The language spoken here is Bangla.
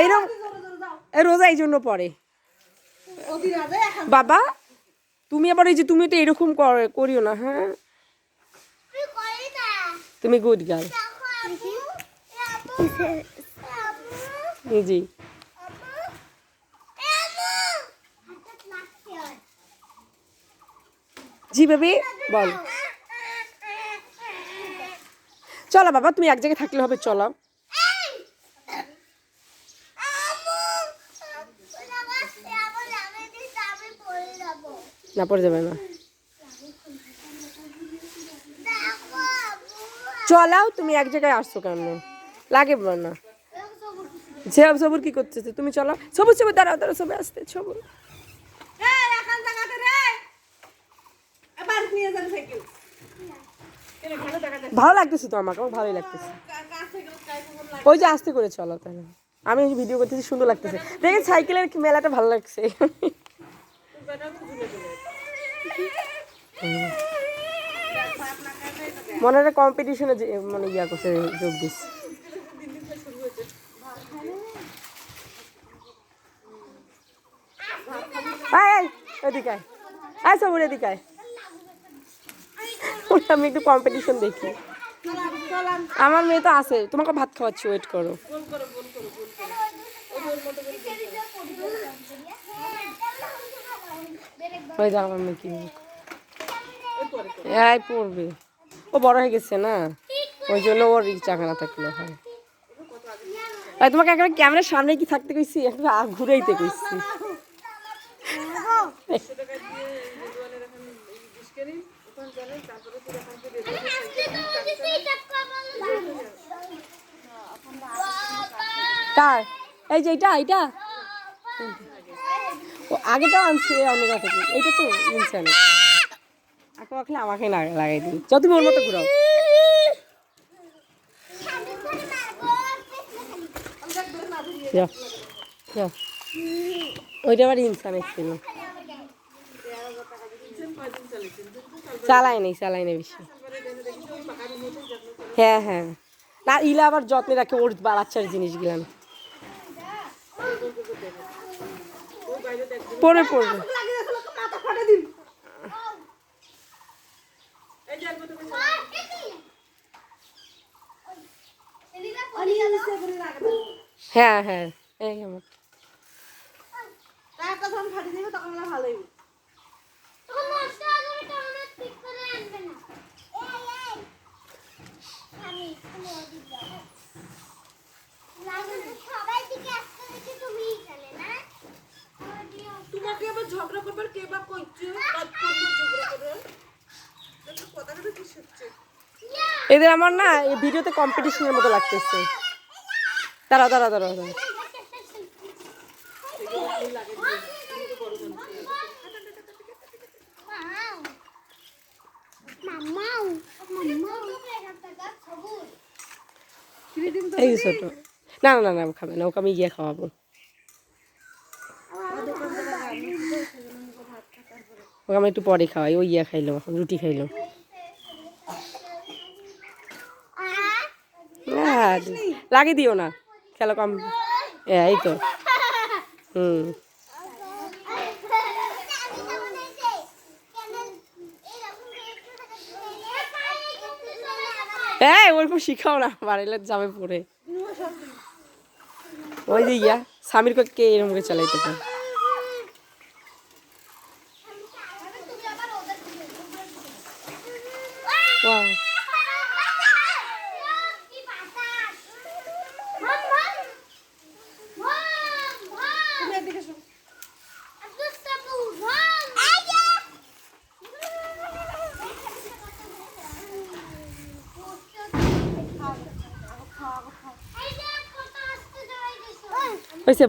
এইরকম রোজা এই জন্য পড়ে বাবা। তুমি আবার এই যে তুমি তো এরকম করিও না, হ্যাঁ তুমি গুড গার্ল। জি জি বেবি বল। চলো বাবা তুমি এক জায়গায় থাকলে হবে, চলো। না পড়ে যাবে না, চলাও তুমি এক জায়গায় আসছো কেন লাগে না। সবুর কি করতেছে, তুমি চলো। সবুজ সবুজ দাঁড়াও দাঁড়াও, সবাই আসতে সবুজ। ভালো লাগতেছে তো আমাকে, আমার ভালোই লাগতেছে। ওই যে আস্তে করে চলো তাহলে, আমি ভিডিও করতেছি সুন্দর লাগতেছে দেখে। সাইকেলের মেলাটা ভালো লাগছে। মনে হয় কম্পিটিশনে মানে ইয়া করছে, যোগ দিস। এদিকে আয় সব এদিকে আয়। আমি একটু কম্পিটিশন দেখি। আমার মেয়ে তো আছে, তোমাকে ভাত খাওয়াচ্ছি, ওয়েট করো। ওই যা আমার মেয়ে কি এই পড়বে, ও বড় হয়ে গেছে না, ওই জন্য ওর চাকা না থাকলে হয়। তোমাকে একটা ক্যামেরার সামনে কি থাকতে কইছি, একটা ঘুরাইতে কইছি। কার এই যে এটা এটা আগেটাও আনছি অন্য জায়গা থেকে, এইটা তো ইনসান এখন রাখলে আমাকে লাগাই দিই। যত তুমি ওর মতো ঘুরাও। ওইটা আবার ইনসান ছিল, চালাই নেই বেশি। হ্যাঁ হ্যাঁ না, ইলা আবার যত্নে রাখে ওর বাচ্চার জিনিসগুলো। পড়বে পড়বে। হ্যাঁ হ্যাঁ এই আমার তোমাকে আবার ঝগড়া করবার কে বা কইছে, এদের আমার না এই ভিডিওতে কম্পিটিশনের মতো লাগতেছে। দাঁড়াও দাঁড়াও দাঁড়াও দাঁড়াও, এই ছোট না না না খাবে না, ওকে আমি গিয়ে খাওয়াবো। ওকে আমি একটু পরে খাওয়াই, ওই ইয়া খাইলো, এখন রুটি খাইলো। লাগিয়ে দিও না, খেলো কম। এই তো হ্যাঁ ওরকম শিখাও না, বাড়িলে যাবে পরে। ওই যে ইয়া স্বামীর কে এরকম করে চালাইতে পারে।